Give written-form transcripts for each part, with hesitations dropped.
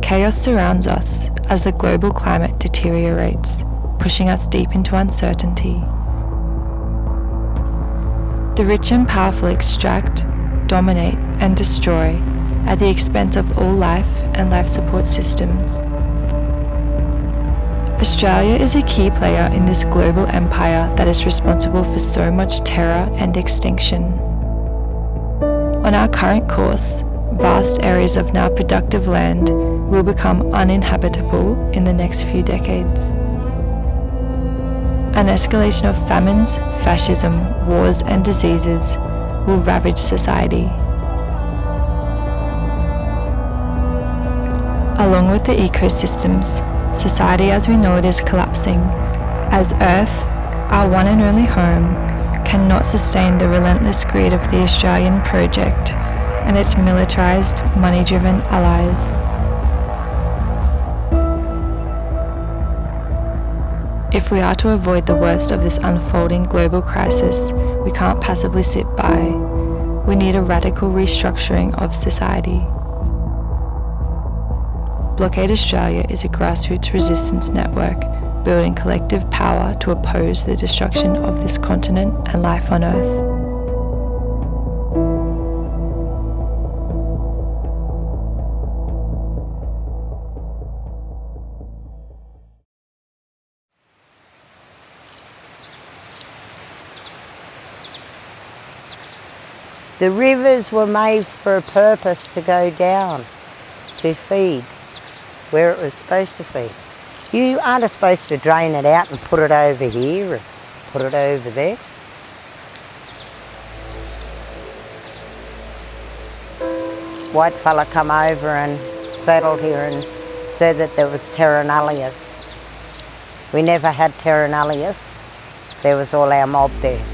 Chaos surrounds us as the global climate deteriorates, pushing us deep into uncertainty. The rich and powerful extract, dominate, and destroy at the expense of all life and life support systems. Australia is a key player in this global empire that is responsible for so much terror and extinction. On our current course, vast areas of now productive land will become uninhabitable in the next few decades. An escalation of famines, fascism, wars, and diseases will ravage society. Along with the ecosystems, society as we know it is collapsing, as Earth, our one and only home, cannot sustain the relentless greed of the Australian project and its militarised, money-driven allies. If we are to avoid the worst of this unfolding global crisis, we can't passively sit by. We need a radical restructuring of society. Blockade Australia is a grassroots resistance network building collective power to oppose the destruction of this continent and life on Earth. The rivers were made for a purpose to go down, to feed where it was supposed to feed. You aren't supposed to drain it out and put it over here and put it over there. White fella come over and settled here and said that there was terra nullius. We never had terra nullius. There was all our mob there.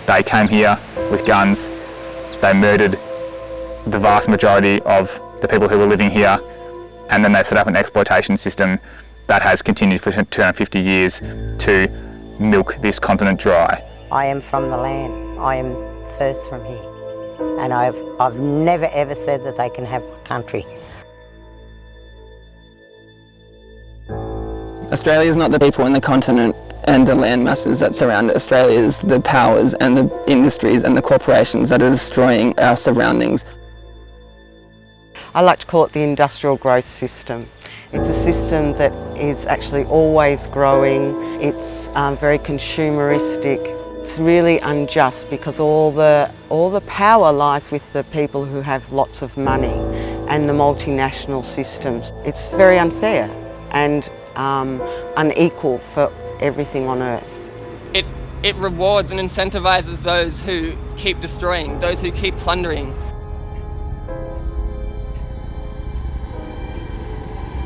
They came here with guns, they murdered the vast majority of the people who were living here, and then they set up an exploitation system that has continued for 250 years to milk this continent dry. I am from the land. I am first from here. And I've never ever said that they can have my country. Australia is not the people in the continent and the land masses that surround Australia, is the powers and the industries and the corporations that are destroying our surroundings. I like to call it the industrial growth system. It's a system that is actually always growing. It's very consumeristic. It's really unjust because all the power lies with the people who have lots of money and the multinational systems. It's very unfair and unequal for everything on Earth. It rewards and incentivises those who keep destroying, those who keep plundering.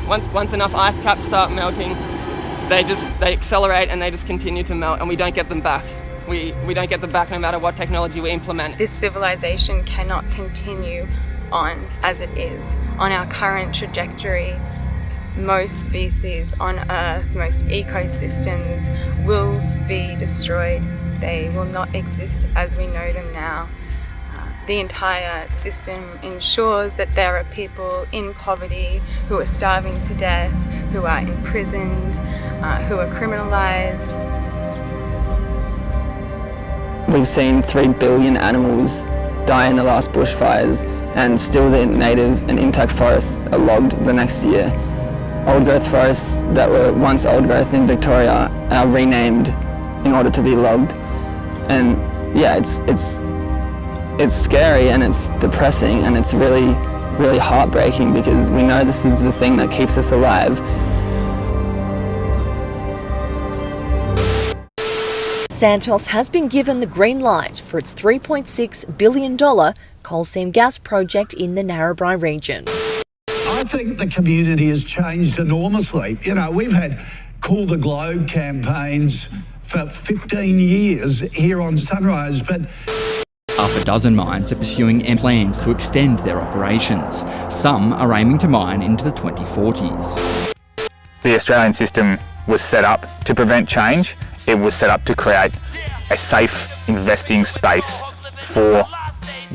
Once enough ice caps start melting, they accelerate and they just continue to melt, and we don't get them back. We don't get them back no matter what technology we implement. This civilization cannot continue on as it is. On our current trajectory, most species on Earth, most ecosystems will be destroyed. They will not exist as we know them now. The entire system ensures that there are people in poverty who are starving to death, who are imprisoned, who are criminalised. We've seen 3 billion animals die in the last bushfires, and still the native and intact forests are logged the next year. Old growth forests that were once old growth in Victoria are renamed in order to be logged. And yeah, it's scary and it's depressing and it's really, really heartbreaking because we know this is the thing that keeps us alive. Santos has been given the green light for its $3.6 billion coal seam gas project in the Narrabri region. I think the community has changed enormously. You know, we've had Cool the Globe campaigns for 15 years here on Sunrise, but half a dozen mines are pursuing plans to extend their operations. Some are aiming to mine into the 2040s. The Australian system was set up to prevent change. It was set up to create a safe investing space for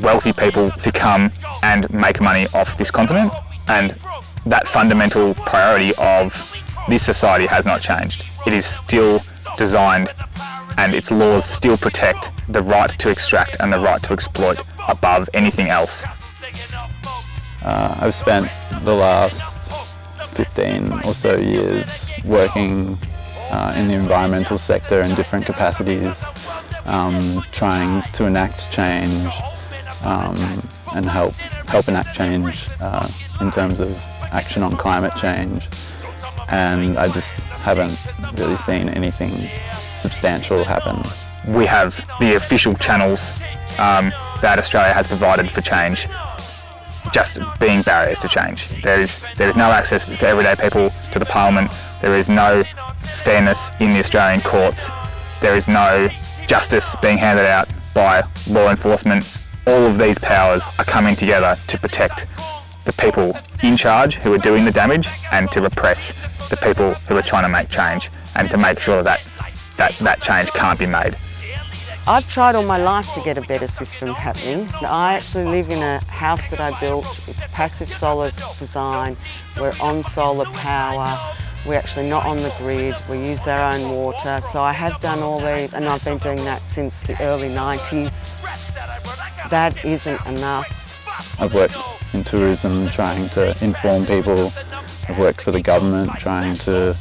wealthy people to come and make money off this continent, and that fundamental priority of this society has not changed. It is still designed, and its laws still protect the right to extract and the right to exploit above anything else. I've spent the last 15 or so years working in the environmental sector in different capacities, trying to enact change and help enact change in terms of action on climate change, and I just haven't really seen anything substantial happen. We have the official channels that Australia has provided for change just being barriers to change. There is no access for everyday people to the Parliament. There is no fairness in the Australian courts. There is no justice being handed out by law enforcement. All of these powers are coming together to protect the people in charge who are doing the damage, and to repress the people who are trying to make change, and to make sure that change can't be made. I've tried all my life to get a better system happening. I actually live in a house that I built. It's passive solar design. We're on solar power. We're actually not on the grid. We use our own water. So I have done all these, and I've been doing that since the early 90s. That isn't enough. I've worked in tourism trying to inform people. I've worked for the government trying to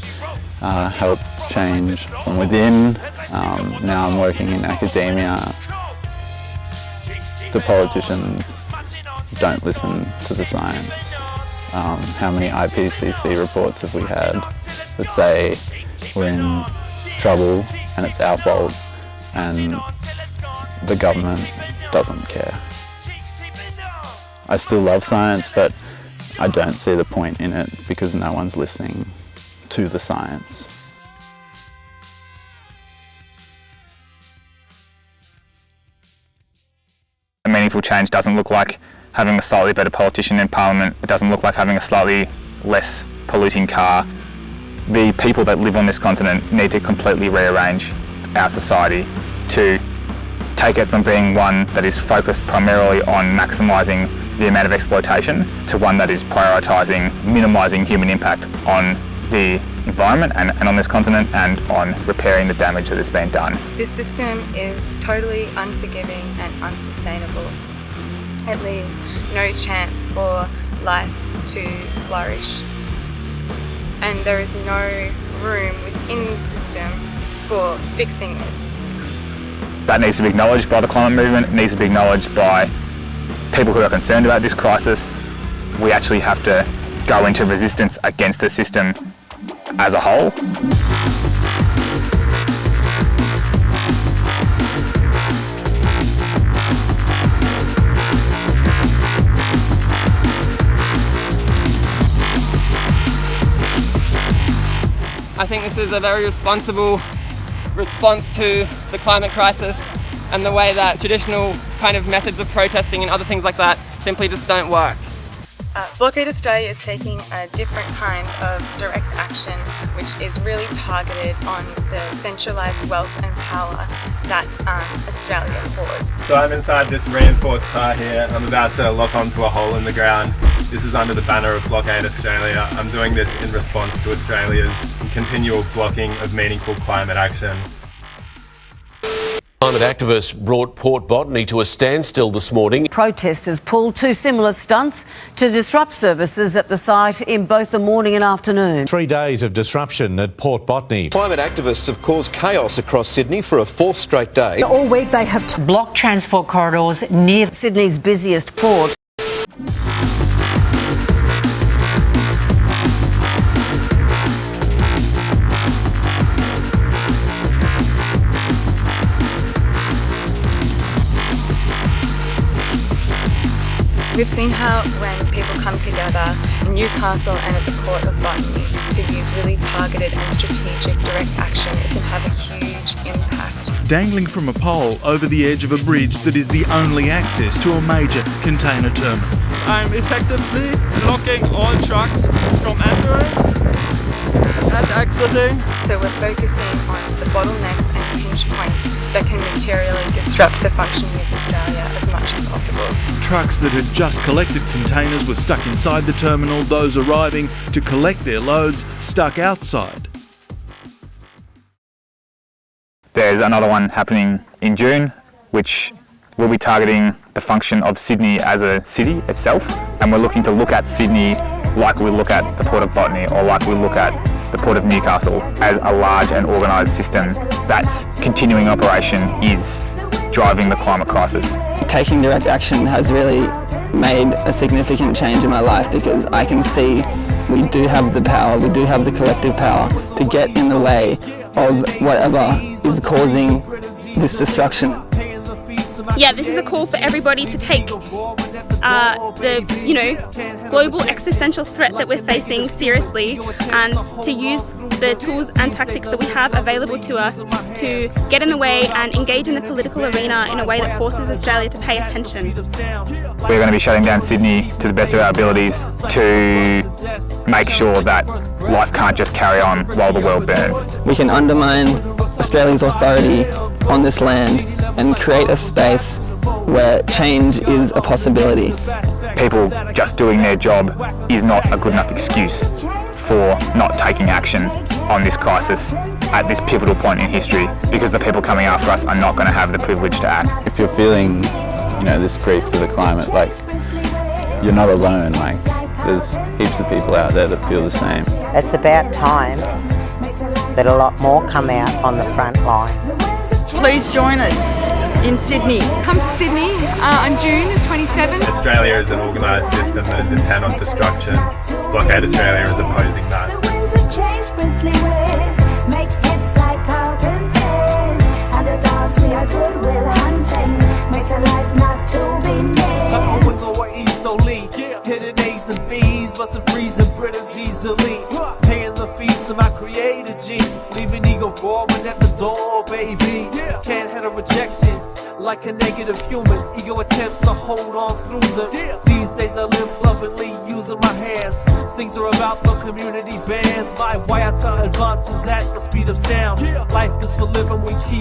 help change from within. Now I'm working in academia. The politicians don't listen to the science. How many IPCC reports have we had that say we're in trouble and it's our fault, and the government doesn't care? I still love science, but I don't see the point in it because no one's listening to the science. A meaningful change doesn't look like having a slightly better politician in Parliament. It doesn't look like having a slightly less polluting car. The people that live on this continent need to completely rearrange our society to take it from being one that is focused primarily on maximising the amount of exploitation to one that is prioritising minimising human impact on the environment and on this continent, and on repairing the damage that has been done. This system is totally unforgiving and unsustainable. It leaves no chance for life to flourish. And there is no room within the system for fixing this. That needs to be acknowledged by the climate movement. It needs to be acknowledged by people who are concerned about this crisis. We actually have to go into resistance against the system as a whole. I think this is a very responsible response to the climate crisis, and the way that traditional kind of methods of protesting and other things like that simply just don't work. Blockade Australia is taking a different kind of direct action, which is really targeted on the centralised wealth and power that Australia hoards. So I'm inside this reinforced car here. I'm about to lock onto a hole in the ground. This is under the banner of Blockade Australia. I'm doing this in response to Australia's continual blocking of meaningful climate action. Climate activists brought Port Botany to a standstill this morning. Protesters pulled two similar stunts to disrupt services at the site in both the morning and afternoon. 3 days of disruption at Port Botany. Climate activists have caused chaos across Sydney for a fourth straight day. All week they have blocked transport corridors near Sydney's busiest port. We've seen how when people come together in Newcastle and at the Port of Botany to use really targeted and strategic direct action, it can have a huge impact. Dangling from a pole over the edge of a bridge that is the only access to a major container terminal. I'm effectively blocking all trucks from entering. That's exiting. So we're focusing on the bottlenecks and pinch points that can materially disrupt the functioning of Australia as much as possible. Trucks that had just collected containers were stuck inside the terminal, those arriving to collect their loads stuck outside. There's another one happening in June, which will be targeting the function of Sydney as a city itself, and we're looking to look at Sydney like we look at the Port of Botany or like we look at the Port of Newcastle as a large and organised system that's continuing operation is driving the climate crisis. Taking direct action has really made a significant change in my life because I can see we do have the power, we do have the collective power to get in the way of whatever is causing this destruction. Yeah, this is a call for everybody to take the global existential threat that we're facing seriously and to use the tools and tactics that we have available to us to get in the way and engage in the political arena in a way that forces Australia to pay attention. We're going to be shutting down Sydney to the best of our abilities to make sure that life can't just carry on while the world burns. We can undermine Australia's authority on this land and create a space where change is a possibility. People just doing their job is not a good enough excuse for not taking action on this crisis at this pivotal point in history, because the people coming after us are not going to have the privilege to act. If you're feeling, this grief for the climate, you're not alone. There's heaps of people out there that feel the same. It's about time that a lot more come out on the front line. Please join us in Sydney. Come to Sydney on June 27th. Australia is an organised system that is intent on destruction. Blockade Australia is opposing that. Hidden A's and B's, busting freeze and Britain's easily. Paying the fees to my creator G, leaving ego roaring at the door, baby. Can't handle rejection like a negative human. Ego attempts to hold on through them. These days I live lovingly, using my hands. Things are about the community bands. My wire advances at the speed of sound. Life is for living, we keep